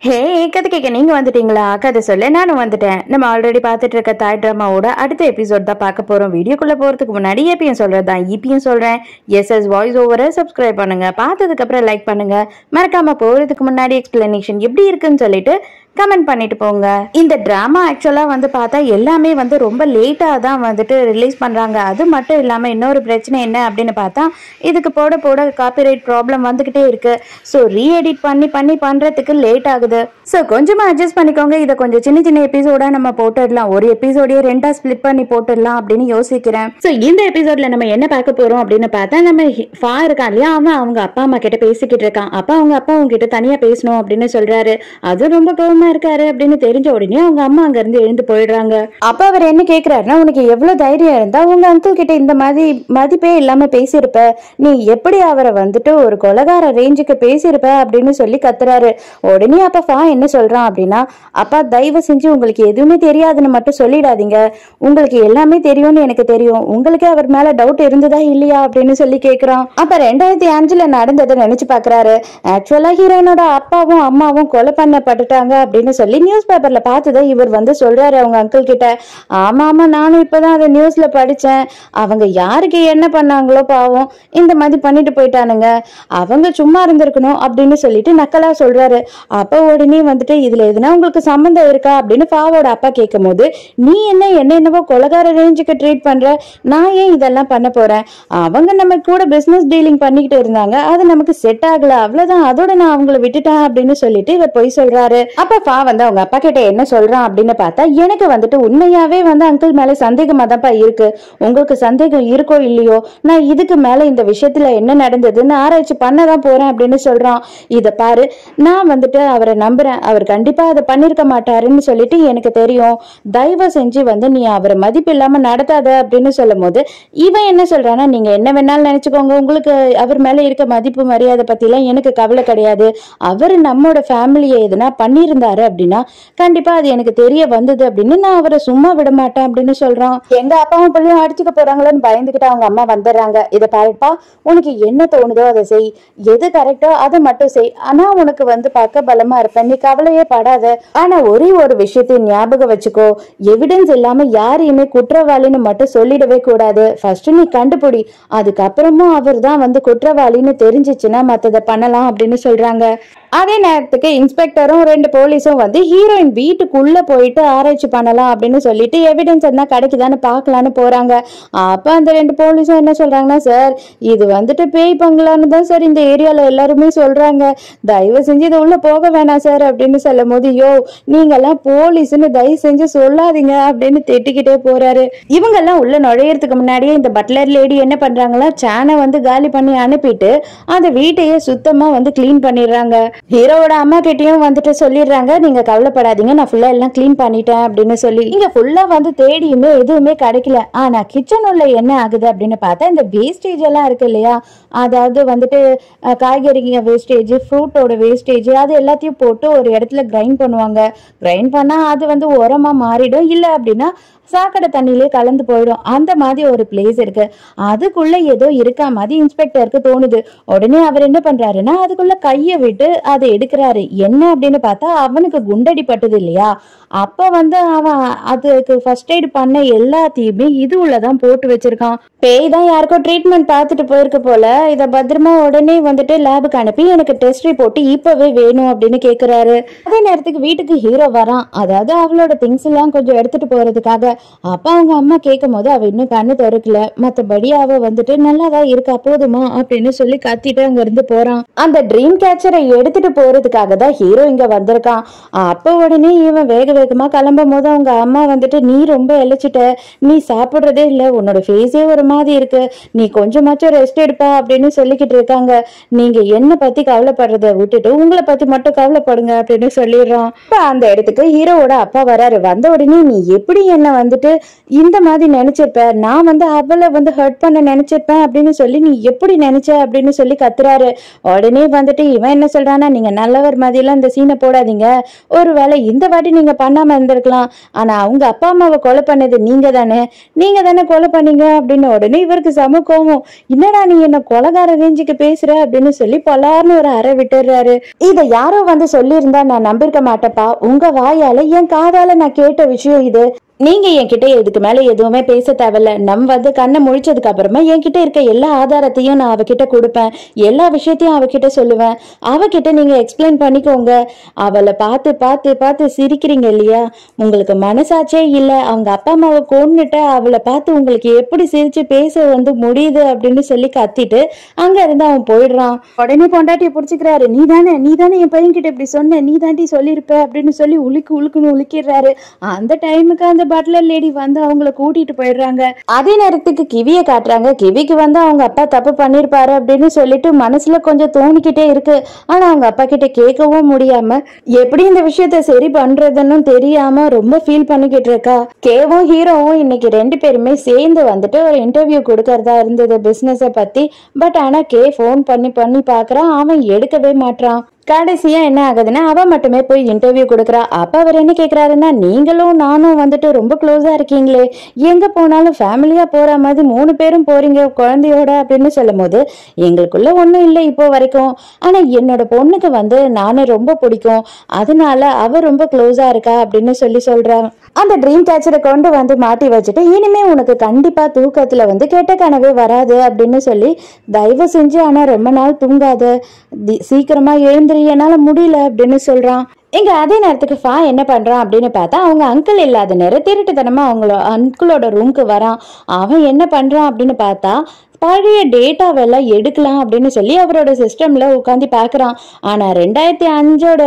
ஹே கதை கேட்க நீங்க வந்துட்டீங்களா? கதை சொல்ல நானும் வந்துட்டேன். நம்ம ஆல்ரெடி பார்த்துட்டு இருக்க தாய் டிராமாவோட அடுத்த எபிசோட் தான் பார்க்க போறோம். வீடியோக்குள்ள போறதுக்கு முன்னாடி ஏபியும் சொல்றதுதான் இபியும் சொல்றேன். எஸ்எஸ் வாய்ஸ் ஓவரை சப்ஸ்கிரைப் பண்ணுங்க. பார்த்ததுக்கு அப்புறம் லைக் பண்ணுங்க. மறக்காம போறதுக்கு முன்னாடி எக்ஸ்பிளனேஷன் எப்படி இருக்குன்னு சொல்லிட்டு கமெண்ட் பண்ணிட்டு போங்க. இந்த டிராமா ஆக்சுவலா வந்து பார்த்தா எல்லாமே வந்து ரொம்ப லேட்டா தான் வந்துட்டு ரிலீஸ் பண்றாங்க. அது மட்டும் இல்லாம இன்னொரு பிரச்சனை என்ன அப்படின்னு பார்த்தா இதுக்கு போட போட காப்பிரைட் ப்ராப்ளம் வந்துகிட்டே இருக்கு. ஸோ ரீஎடிட் பண்ணி பண்றதுக்கு லேட் ஆகுது. ஸோ கொஞ்சமா அட்ஜஸ்ட் பண்ணிக்கோங்க. இதை கொஞ்சம் சின்ன சின்ன எபிசோடா நம்ம போட்டுடலாம். ஒரு எபிசோடையே ரெண்டா ஸ்பிளிட் பண்ணி போட்டுடலாம் அப்படின்னு யோசிக்கிறேன். ஸோ இந்த எபிசோட்ல நம்ம என்ன பார்க்க போறோம் அப்படின்னு பார்த்தா நம்ம ஃபா இருக்கான் இல்லையா, அவன் அவங்க அப்பா அம்மா கிட்ட பேசிக்கிட்டு இருக்கான். அவங்க அப்பா அவங்க கிட்ட தனியா பேசணும் அப்படின்னு சொல்றாரு. அது ரொம்ப கோவமா இருக்காரு அப்படின்னு தெரிஞ்ச உடனே அவங்க அம்மா அங்க இருந்து எழுந்து போயிடுறாங்க. அப்ப அவர் என்ன கேக்குறாருன்னா, உனக்கு எவ்வளவு தைரியம் இருந்தா உங்க அங்கிள் கிட்ட இந்த மாதிரி மதிப்பே இல்லாம பேசியிருப்ப, நீ எப்படி அவரை வந்துட்டு ஒரு கொலகார ரேஞ்சுக்கு பேசியிருப்ப அப்படின்னு சொல்லி கத்துறாரு. உடனே அப்பா ஃபா என்ன சொல்றான் அப்படின்னா, அப்பா தயவு செஞ்சு உங்களுக்கு எதுவுமே தெரியாதுன்னு மட்டும் சொல்லிடாதீங்க, உங்களுக்கு எல்லாமே தெரியும்னு எனக்கு தெரியும், உங்களுக்கு அவர் மேல டவுட் இருந்ததா இல்லையா அப்படின்னு சொல்லி கேக்குறான். அப்ப 2005 நடந்ததை நினைச்சு பாக்குறாரு. ஆக்சுவலா ஹீரோயினோட அப்பாவும் அம்மாவும் கொலை பண்ணப்பட்டுட்டாங்க அப்படின்னு சொல்லி நியூஸ் பேப்பர்ல பார்த்ததை இவர் வந்து சொல்றாரு அவங்க அங்கிள் கிட்ட. ஆமா நானும் இப்பதான் அதை நியூஸ்ல படிச்சேன். அவங்க யாருக்கு என்ன பண்ணாங்களோ பாவம், இந்த மாதிரி பண்ணிட்டு போயிட்டானுங்க, அவங்க சும்மா இருந்திருக்கணும் அப்படின்னு சொல்லிட்டு நக்கலா சொல்றாரு. அப்ப உடனே வந்துட்டு இதுல எதுனா உங்களுக்கு சம்பந்தம் இருக்கா அப்படின்னு ஃபாவோட அப்பா கேட்கும் போது, நீ என்னவோ கொலகார ரேஞ்சுக்கு ட்ரீட் பண்ற, நான் ஏன் இதெல்லாம் பண்ண போறேன், அவங்க நம்ம கூட பிசினஸ் டீலிங் பண்ணிக்கிட்டு இருந்தாங்க, அது நமக்கு செட் ஆகல அவ்வளவுதான், அதோட நான் அவங்கள விட்டுட்டேன் அப்படின்னு சொல்லிட்டு இவர் போய் சொல்றாரு. அப்ப ஃபா வந்து அவங்க அப்பா கிட்ட என்ன சொல்றான் அப்படின்னு பார்த்தா, எனக்கு வந்துட்டு உண்மையாவே வந்து அங்கிள் மேல சந்தேகமா தான்ப்பா இருக்கு, உங்களுக்கு சந்தேகம் இருக்கோ இல்லையோ, நான் இதுக்கு மேல இந்த விஷயத்துல என்ன நடந்ததுன்னு ஆராய்ச்சி பண்ணதான் போறேன் அப்படின்னு சொல்றான். இத பாரு, நான் வந்துட்டு அவரை நம்புறேன், அவர் கண்டிப்பா அதை பண்ணிருக்க மாட்டாருன்னு சொல்லிட்டு எனக்கு தெரியும், தயவு செஞ்சு வந்து நீ அவரை மதிப்பு இல்லாம நடத்தாத அப்படின்னு சொல்லும் போது இவன் என்ன சொல்றான்னா, நீங்க என்ன வேணாலும் நினைச்சுக்கோங்க, உங்களுக்கு அவர் மேல இருக்க மதிப்பு மரியாதை பத்தி எல்லாம் எனக்கு கவலை கிடையாது, அவர் நம்மோட ஃபேமிலியை எதுனா பண்ணியிருந்தாரு அப்படின்னா கண்டிப்பா அது எனக்கு தெரிய வந்தது அப்படின்னு நான் அவரை சும்மா விட மாட்டேன் அப்படின்னு சொல்றான். எங்க அப்பாவும் பிள்ளையும் அடிச்சுக்க போறாங்களோன்னு பயந்துகிட்டு அவங்க அம்மா வந்துடுறாங்க. இதை பாருப்பா, உனக்கு என்ன தோணுதோ அதை செய், எது கரெக்டோ அதை மட்டும் செய், ஆனா உனக்கு வந்து பார்க்க பலமா இருப்பேன், நீ கவலையே படாத, ஆனா ஒரே ஒரு விஷயத்தை ஞாபகம் வச்சுக்கோ, எவிடன்ஸ் இல்லாம யாரையுமே குற்றவாளின்னு மட்டும் சொல்லிடவே கூடாது, ஃபர்ஸ்ட் நீ கண்டுபிடி, அதுக்கப்புறமும் அவர் தான் வந்து குற்றவாளின்னு தெரிஞ்சிச்சுன்னா மத்ததை பண்ணலாம் அப்படின்னு சொல்றாங்க. அதே நேரத்துக்கு இன்ஸ்பெக்டரும் 2 போலீஸும் வந்து ஹீரோயின் வீட்டுக்குள்ள போயிட்டு ஆராய்ச்சி பண்ணலாம் அப்படின்னு சொல்லிட்டு எவிடன்ஸ் என்ன கிடைக்குதான்னு பாக்கலான்னு போறாங்க. அப்ப அந்த 2 போலீஸும் என்ன சொல்றாங்கன்னா, சார் இது வந்துட்டு பேய் பங்களான்னு தான் சார் இந்த ஏரியால எல்லாருமே சொல்றாங்க, தயவு செஞ்சு இது உள்ள போக வேணாம் சார் அப்படின்னு சொல்லும் போது, யோ நீங்க எல்லாம் போலீஸ்ன்னு தயவு செஞ்சு சொல்லாதீங்க அப்படின்னு திட்டிக்கிட்டே போறாரு. இவங்க எல்லாம் உள்ள நுழையறதுக்கு முன்னாடியே இந்த பட்லர் லேடி என்ன பண்றாங்களா, சேனை வந்து காலி பண்ணி அனுப்பிட்டு அந்த வீட்டையே சுத்தமா வந்து கிளீன் பண்ணிடுறாங்க. ஹீரோவோட அம்மா கிட்டயும் வந்துட்டு சொல்லிடுறாங்க, நீங்க கவலைப்படாதீங்க, நான் ஃபுல்லா எல்லாம் கிளீன் பண்ணிட்டேன் அப்படின்னு சொல்லி. இங்க ஃபுல்லா வந்து தேடியுமே எதுவுமே கிடைக்கல. ஆனா கிச்சன் உள்ள என்ன ஆகுது அப்படின்னு பார்த்தா, இந்த வேஸ்டேஜ் எல்லாம் இருக்கு இல்லையா, அதாவது வந்துட்டு காய்கறி வேஸ்டேஜ், ஃப்ரூட்டோட வேஸ்டேஜ், அது எல்லாத்தையும் போட்டு ஒரு இடத்துல கிரைண்ட் பண்ணுவாங்க. கிரைண்ட் பண்ணா அது வந்து உரமா மாறிடும், இல்ல அப்படின்னா சாக்கடை தண்ணியிலே கலந்து போயிடும். அந்த மாதிரி ஒரு பிளேஸ் இருக்கு, அதுக்குள்ள ஏதோ இருக்கா மாதிரி இன்ஸ்பெக்டருக்கு தோணுது. உடனே அவர் என்ன பண்றாருன்னா அதுக்குள்ள கைய விட்டு அதை எடுக்கிறாரு. என்ன அப்படின்னு பார்த்தா அவனுக்கு குண்டடி பட்டது இல்லையா, அப்ப வந்து அவன் அதுக்கு ஃபர்ஸ்ட் எய்ட் பண்ண எல்லாத்தையுமே இது உள்ளதான் போட்டு வச்சிருக்கான். பேய் தான் யாருக்கோ ட்ரீட்மெண்ட் பார்த்துட்டு போயிருக்கு போல. இதை பத்திரமா உடனே வந்துட்டு லேபுக்கு அனுப்பி எனக்கு டெஸ்ட் ரிப்போர்ட் இப்பவே வேணும் அப்படின்னு கேக்குறாரு. அதே நேரத்துக்கு வீட்டுக்கு ஹீரோ வரான், அதாவது அவளோட திங்ஸ் எல்லாம் கொஞ்சம் எடுத்துட்டு போறதுக்காக. அப்ப அவங்க அம்மா கேட்கும் போது அவ இன்னும் கண்ணு திறக்கல, மத்தபடி அவ வந்துட்டு நல்லாதான் இருக்கா, போதுமா அப்படின்னு சொல்லி கத்திட்டு அங்க இருந்து போறான். அந்த ட்ரீம் கேச்சரை எடுத்துட்டு போறதுக்காக தான் ஹீரோ இங்க வந்திருக்கான். அப்ப உடனே இவன் வேக வேகமா கிளம்பும் போது அவங்க அம்மா வந்துட்டு, நீ ரொம்ப இழைச்சிட்ட, நீ சாப்பிடுறதே இல்ல, உன்னோட ஃபேஸே ஒரு மாதிரி இருக்கு, நீ கொஞ்சமாச்சும் ரெஸ்ட் எடுப்பா அப்படின்னு சொல்லிக்கிட்டு இருக்காங்க. நீங்க என்ன பத்தி கவலைப்படுறத விட்டுட்டு உங்களை பத்தி மட்டும் கவலைப்படுங்க அப்படின்னு சொல்லிடுறான். இப்ப அந்த இடத்துக்கு ஹீரோவோட அப்பா வராரு. வந்த உடனே, நீ எப்படி என்ன வந்துட்டு இந்த மாதிரி நினைச்சிருப்ப, நான் வந்து அவளை வந்து ஹர்ட் பண்ண நினைச்சிருப்பேன் அப்படின்னு சொல்லி நீ எப்படி நினைச்ச அப்படின்னு சொல்லி கத்துறாரு. உடனே வந்துட்டு இவன் என்ன சொல்றான்னா, நீங்க நல்லவர் மாதிரிலாம் இந்த சீனை போடாதீங்க, ஒருவேளை இந்த வாட்டி நீங்க பண்ணாம இருந்திருக்கலாம், ஆனா அவங்க அப்பா அம்மாவை கொலை பண்ணது நீங்க தானே கொலை பண்ணீங்க அப்படின்னு. உடனே இவருக்கு சம கோவம், என்னடா நீ என்ன கொலைகார ரேஞ்சுக்கு பேசுற அப்படின்னு சொல்லி பொலார்னு ஒரு அறை விட்டுறாரு. இத யாரோ வந்து சொல்லியிருந்தா நான் நம்பிருக்க மாட்டேப்பா, உங்க வாயால என் காதால நான் கேட்ட விஷயம் இது. நீங்க என்கிட்ட இதுக்கு மேல எதுவுமே பேச தேவையில்ல. வந்து கண்ணை முழிச்சதுக்கு அப்புறமா என்கிட்ட இருக்க எல்லா ஆதாரத்தையும் நான் அவகிட்ட கொடுப்பேன், எல்லா விஷயத்தையும் அவகிட்ட சொல்லுவேன், அவகிட்ட நீங்க எக்ஸ்பிளைன் பண்ணிக்கோங்க. அவளை பார்த்து பார்த்து பார்த்து சிரிக்கிறீங்க இல்லையா, உங்களுக்கு மனசாச்சே இல்ல, அவங்க அப்பா அம்மாவை கொன்னுட்ட அவளை பார்த்து உங்களுக்கு எப்படி சிரிச்சு பேச வந்து முடியுது அப்படின்னு சொல்லி கத்திட்டு அங்க இருந்து அவன் போயிடுறான். உடனே பொண்டாட்டியை பிடிச்சிக்கிறாரு, நீ தானே என் பையன் கிட்ட இப்படி சொன்ன, நீ தாண்டி சொல்லியிருப்ப அப்படின்னு சொல்லி உழுக்குன்னு உழுக்கிறாரு. அந்த டைமுக்கு அந்த பட்லர் லேடி வந்து அவங்கள கூட்டிட்டு போயிடுறாங்க. அதே நேரத்துக்கு கிவிய காட்டுறாங்க. கிவிக்கு வந்து அவங்க அப்பா தப்பு பண்ணிருப்பாரு அப்படின்னு சொல்லிட்டு மனசுல கொஞ்சம் தோணிக்கிட்டே இருக்கு. ஆனா அவங்க அப்பா கிட்ட கேட்கவும் முடியாம எப்படி இந்த விஷயத்த சரி பண்றதுன்னு தெரியாம ரொம்ப ஃபீல் பண்ணிக்கிட்டு இருக்கா. கேவும் ஹீரோவும் இன்னைக்கு 2 பேருமே சேர்ந்து வந்துட்டு ஒரு இன்டர்வியூ கொடுக்கறதா இருந்தது பிசினஸ பத்தி. பட் ஆனா கே போன் பண்ணி பாக்குறான், அவன் எடுக்கவே மாட்டான். கடைசியா என்ன ஆகுதுன்னா அவ மட்டுமே போய் இன்டர்வியூ கொடுக்குறா. அப்ப அவர் என்ன கேக்குறாருன்னா, நீங்களும் நானும் வந்துட்டு ரொம்ப க்ளோஸா இருக்கீங்களே, எங்க போனாலும் ஃபேமிலியா போற மாதிரி 3 பேரும் போறீங்க குழந்தையோட அப்படின்னு சொல்லும் போது, எங்களுக்குள்ள ஒண்ணும் இல்லை இப்போ வரைக்கும், ஆனா என்னோட பொண்ணுக்கு வந்து நானே ரொம்ப பிடிக்கும், அதனால அவ ரொம்ப க்ளோஸா இருக்கா அப்படின்னு சொல்றாங்க. அந்த ட்ரீம் கேச்சரை கொண்டு வந்து மாட்டி வச்சுட்டு, இனிமே உனக்கு கண்டிப்பா தூக்கத்துல வந்து கெட்ட கனவே வராது அப்படின்னு சொல்லி, தயவு செஞ்சு ஆனா ரொம்ப நாள் தூங்காத, சீக்கிரமா எழுந்துரு, என்னால முடியல அப்படின்னு சொல்றான். இங்க அதே நேரத்துக்கு ஃபா என்ன பண்றான் அப்படின்னு பார்த்தா, அவங்க அங்கிள் இல்லாத நேரம் திருட்டுத்தனமா அவங்களோட அங்கிளோட ரூமுக்கு வரான். அவன் என்ன பண்றான் அப்படின்னு பார்த்தா, பழைய டேட்டாவெல்லாம் எடுக்கலாம் அப்படின்னு சொல்லி அவரோட சிஸ்டம்ல உட்காந்து பாக்குறான். ஆனா 2005ஓட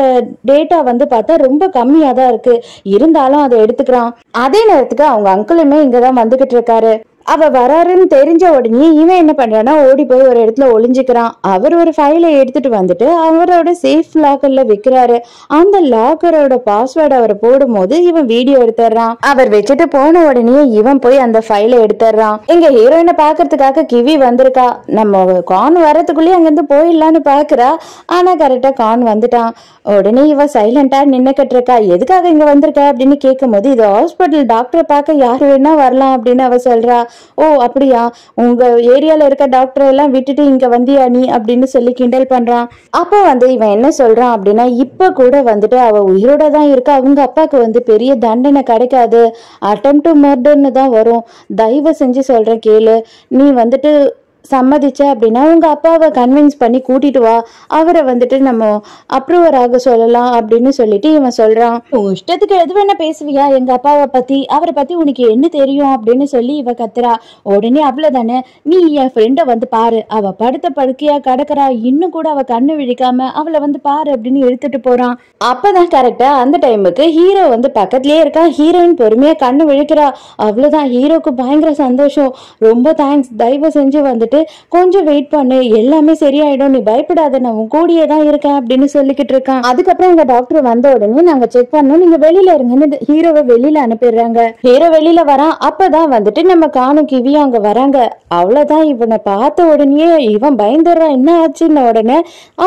டேட்டா வந்து பார்த்தா ரொம்ப கம்மியா தான் இருக்கு, இருந்தாலும் அதை எடுத்துக்கிறான். அதே நேரத்துக்கு அவங்க அங்கிளுமே இங்கதான் வந்துகிட்டு இருக்காரு. அவ வராருன்னு தெரிஞ்ச உடனே இவன் என்ன பண்றான்னா ஓடி போய் ஒரு இடத்துல ஒளிஞ்சுக்கிறான். அவர் ஒரு ஃபைலை எடுத்துட்டு வந்துட்டு அவரோட சேஃப் லாக்கர்ல வைக்கிறாரு. அந்த லாக்கரோட பாஸ்வேர்டு அவர் போடும் போது இவன் வீடியோ எடுத்துறான். அவர் வச்சுட்டு போன உடனே இவன் போய் அந்த ஃபைலை எடுத்துறான். எங்க ஹீரோயினை பாக்குறதுக்காக கிவி வந்திருக்கா. நம்ம கான் வரதுக்குள்ளேயே அங்கிருந்து போயிடலான்னு பாக்குறா. ஆனா கரெக்டா கான் வந்துட்டான். உடனே இவ சைலண்டா நின்னுக்கிட்டு இருக்கா. எதுக்காக இங்க வந்திருக்கா அப்படின்னு கேட்கும் போது, இது ஹாஸ்பிட்டல், டாக்டரை பார்க்க யாரு வேணா வரலாம் அப்படின்னு அவ சொல்றா. ஓ அப்படியா, உங்க ஏரியால இருக்க டாக்டர் எல்லாம் விட்டுட்டு இங்க வந்தியா நீ அப்படின்னு சொல்லி கிண்டல் பண்றான். அப்போ வந்து இவன் என்ன சொல்றான் அப்படின்னா, இப்ப கூட வந்துட்டு அவ உயிரோட தான் இருக்கா, அவங்க அப்பாவுக்கு வந்து பெரிய தண்டனை கிடைக்காது, அட்டெம்ப்ட் டு மர்டர்னு தான் வரும், தயவு செஞ்சு சொல்றேன் கேளு, நீ வந்துட்டு சம்மதிச்ச அப்படின்னா உங்க அப்பாவை கன்வின்ஸ் பண்ணி கூட்டிட்டு வா, அவரை வந்துட்டு நம்ம அப்ரூவர் ஆக சொல்லலாம் அப்படின்னு சொல்லிட்டு இவன் சொல்றான். இஷ்டத்துக்கு எது வேணா பேசுவியா எங்க அப்பாவை பத்தி, அவரை பத்தி உனக்கு என்ன தெரியும் அப்படின்னு சொல்லி இவ கத்துறா. உடனே அவ்வளவுதானே, நீ என் ஃப்ரெண்ட வந்து பாரு, அவ படுத்த படுக்கையா கிடக்குறா, இன்னும் கூட அவ கண்ணு விழிக்காம அவளை வந்து பாரு அப்படின்னு எடுத்துட்டு போறான். அப்பதான் கரெக்டா அந்த டைமுக்கு ஹீரோ வந்து பக்கத்துலயே இருக்கா. ஹீரோயின் பொறுமையா கண்ணு விழிக்கிறா. அவ்வளவுதான், ஹீரோக்கு பயங்கர சந்தோஷம். ரொம்ப தேங்க்ஸ், தயவு செஞ்சு வந்துட்டு கொஞ்சம் வெயிட் பண்ணு, எல்லாமே சரியாயிடும், நீ பயப்படாத, நான் உன் கூடியே தான் இருக்கேன் அப்படின்னு சொல்லிக்கிட்டு இருக்கான். அதுக்கப்புறம் எங்க டாக்டர் வந்த உடனே நாங்க செக் பண்ணோம், நீங்க வெளியில இருங்கன்னு ஹீரோவை வெளியில அனுப்பிடுறாங்க. ஹீரோ வெளியில வரான். அப்பதான் வந்துட்டு நம்ம காணும் கிவியும் அங்க வராங்க. அவ்வளவுதான், இவனை பார்த்த உடனே இவன் பயந்துடுறான், என்ன ஆச்சுன்னு உடனே.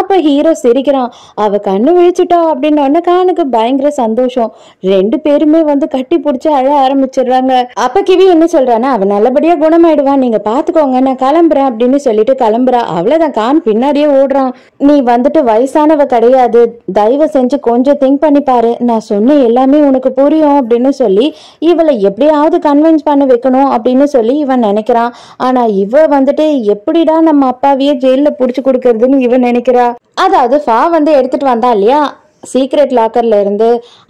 அப்ப ஹீரோ சிரிக்கிறான். அவ கண்ணு விழிச்சுட்டா அப்படின்னு உடனே கானுக்கு பயங்கர சந்தோஷம். 2 பேருமே வந்து கட்டி பிடிச்சு அழ ஆரம்பிச்சிடுறாங்க. அப்ப கிவி என்ன சொல்றான்னா, அவன் நல்லபடியா குணமாயிடுவான், நீங்க பாத்துக்கோங்க, நான் கிளம்புறேன் அப்படின்னு சொல்லிட்டு கிளம்புறா. அவ்வளவுதான், கான் பின்னாடியே ஓடுறான். நீ வந்துட்டு வயசானவ கிடையாது, தயவு செஞ்சு கொஞ்சம் திங்க் பண்ணி பாரு, நான் சொன்ன எல்லாமே உனக்கு புரியும் அப்படின்னு சொல்லி இவளை எப்படியாவது கன்வின்ஸ் பண்ண வைக்கணும் அப்படின்னு சொல்லி இவன் நினைக்கிறான். ஆனா இவ வந்துட்டு எப்படிடா நம்ம அப்பாவையே ஜெயில புடிச்சு கொடுக்கறதுன்னு இவன் நினைக்கிறா. அதாவது ஃபா வந்து எடுத்துட்டு வந்தா இல்லையா சீக்ரெட் லாக்கர்ல இருந்து,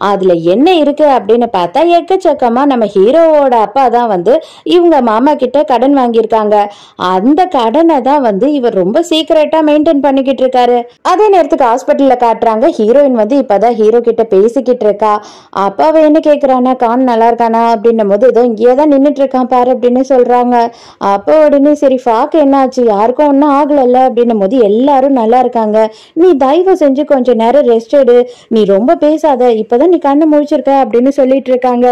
அதுல என்ன இருக்கு அப்படின்னு பார்த்தா, எக்கச்சக்கமா நம்ம ஹீரோவோட அப்பா தான் வந்து இவங்க மாமா கிட்ட கடன் வாங்கியிருக்காங்க. அந்த கடனை தான் வந்து இவர் ரொம்ப சீக்கிரட்டா மெயின்டைன் பண்ணிக்கிட்டு இருக்காரு. அதே நேரத்துக்கு ஹாஸ்பிட்டல்ல காட்டுறாங்க. ஹீரோயின் வந்து இப்பதான் ஹீரோ கிட்ட பேசிக்கிட்டு இருக்கா. அப்பா அவ என்ன கேக்குறானா, கான் நல்லா இருக்கானா அப்படின்னும் போது, ஏதோ இங்கேயேதான் நின்றுட்டு இருக்கான் பாரு அப்படின்னு சொல்றாங்க. அப்போ உடனே சரி ஃபாக்கு என்ன ஆச்சு, யாருக்கும் ஒன்னும் ஆகலல்ல அப்படின்னும் போது, எல்லாரும் நல்லா இருக்காங்க, நீ தயவு செஞ்சு கொஞ்ச நேரம் ரெஸ்ட் எடு, நீ ரொம்ப பேசாத, இப்பதான் நீ கண்ணு முழிச்சிருக்க அப்படின்னு சொல்லிட்டு இருக்காங்க.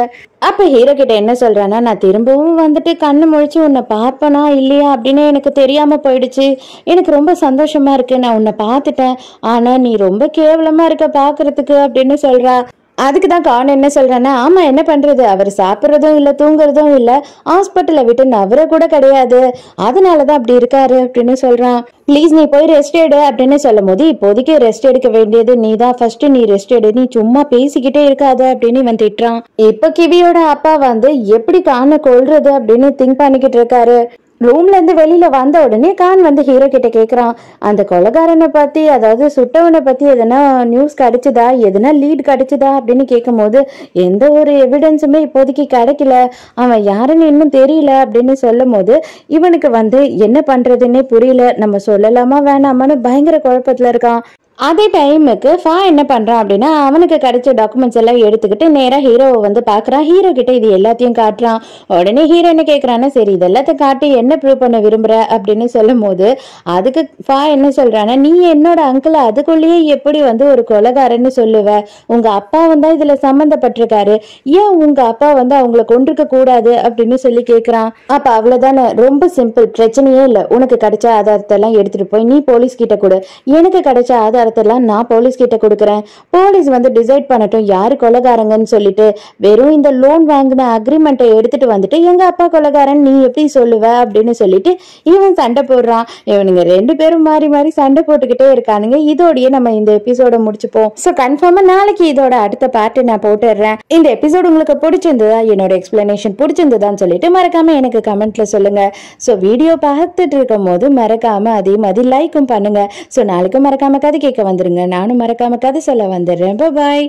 அப்ப ஹீரோ கிட்ட என்ன சொல்றான்னா, நான் திரும்பவும் வந்துட்டு கண்ணு முழிச்சு உன்னை பார்ப்பனா இல்லையா அப்படின்னு எனக்கு தெரியாம போயிடுச்சு. எனக்கு ரொம்ப சந்தோஷமா இருக்கு, நான் உன்னை பார்த்துட்டேன். ஆனா நீ ரொம்ப கேவலமா இருக்க பாக்குறதுக்கு அப்படின்னு சொல்றா. அதுக்குதான் கான் என்ன சொல்றான்னா, ஆமா என்ன பண்றது, அவர் சாப்பிட்றதும் இல்ல தூங்குறதும் இல்ல, ஹாஸ்பிட்டலை விட்டு நவர கூட கிடையாது, அதனாலதான் அப்படி இருக்காரு அப்படின்னு சொல்றான். ப்ளீஸ் நீ போய் ரெஸ்ட் எடு அப்படின்னு சொல்லும் போது, இப்போதைக்கு ரெஸ்ட் எடுக்க வேண்டியது நீ தான், ஃபர்ஸ்ட் நீ ரெஸ்ட் எடு, நீ சும்மா பேசிக்கிட்டே இருக்காத அப்படின்னு இவன் திட்டுறான். இப்ப கிவியோட அப்பா வந்து எப்படி கானை கொல்றது அப்படின்னு திங்க் பண்ணிக்கிட்டு இருக்காரு. ரூம்ல இருந்து வெளியில வந்த உடனே கான் வந்து ஹீரோ கிட்ட கேக்குறான், அந்த கொலைகாரனை பத்தி, அதாவது சுட்டவனை பத்தி எதனா நியூஸ் கிடைச்சதா, எதனா லீட் கிடைச்சதா அப்படின்னு கேட்கும் போது, எந்த ஒரு எவிடன்ஸுமே இப்போதைக்கு கிடைக்கல, அவன் யாருன்னு இன்னும் தெரியல அப்படின்னு சொல்லும் போது இவனுக்கு வந்து என்ன பண்றதுன்னே புரியல, நம்ம சொல்லலாமா வேணாமான்னு பயங்கர குழப்பத்துல இருக்கான். அதே டைமுக்கு ஃபா என்ன பண்றான் அப்படின்னா, அவனுக்கு கிடைச்ச டாக்குமெண்ட்ஸ் எல்லாம் எடுத்துக்கிட்டு நேரா ஹீரோவை வந்து பாக்குறான். ஹீரோ கிட்ட இது எல்லாத்தையும் காட்டுறான். உடனே ஹீரோ என்ன கேக்குறான்னா, சரி இது எல்லாத்தையும் காட்டி என்ன ப்ரூவ் பண்ண விரும்புற அப்படின்னு சொல்லும் போது, அதுக்கு ஃபா என்ன சொல்றான்னா, நீ என்னோட அங்கிள் அதுக்குள்ளேயே எப்படி வந்து ஒரு கொலைகாரன்னு சொல்லுவ, உங்க அப்பாவும் தான் இதுல சம்பந்தப்பட்டிருக்காரு, ஏன் உங்க அப்பா வந்து அவங்கள கொண்டிருக்க கூடாது அப்படின்னு சொல்லி கேக்குறான். அப்ப அவ்வளவுதானே, ரொம்ப சிம்பிள், பிரச்சனையே இல்லை, உனக்கு கிடைச்ச ஆதாரத்தை எல்லாம் எடுத்துட்டு போய் நீ போலீஸ் கிட்ட கொடு, எனக்கு கிடைச்ச ஆதாரத்தெல்லாம் நான் போலீஸ் கிட்ட கொடுக்குறேன், போலீஸ் வந்து டிசைட் பண்ணட்டும் யாரு கொலைகாரங்கன்னு சொல்லிட்டு, வெறும் இந்த லோன் வாங்கின அக்ரிமெண்ட்டை எடுத்துட்டு வந்துட்டு எங்க அப்பா கொலைகாரன் நீ எப்படி சொல்லுவ அப்படின்னு சொல்லிட்டு இவன் சண்டை போடுறான். இவனுங்க ரெண்டு பேரும் மாறி மாறி சண்டை போட்டுக்கிட்டே இருக்கானுங்க. இதோடய நம்ம இந்த எபிசோட முடிச்சுப்போம். ஸோ கன்ஃபார்மா நாளைக்கு இதோட அடுத்த பார்ட் நான் போட்டுடுறேன். இந்த எபிசோடு உங்களுக்கு பிடிச்சிருந்ததா, என்னோட எக்ஸ்பிளனேஷன் பிடிச்சிருந்ததான்னு சொல்லிட்டு மறக்காம எனக்கு கமெண்ட்ல சொல்லுங்க. ஸோ வீடியோ பார்த்துட்டு இருக்கும் போது மறக்காம அதே மாதிரி லைக்கும் பண்ணுங்க. ஸோ நாளைக்கும் மறக்காம கதை கேட்க வந்துருங்க, நானும் மறக்காம கதை சொல்ல வந்துடுறேன். பாய்.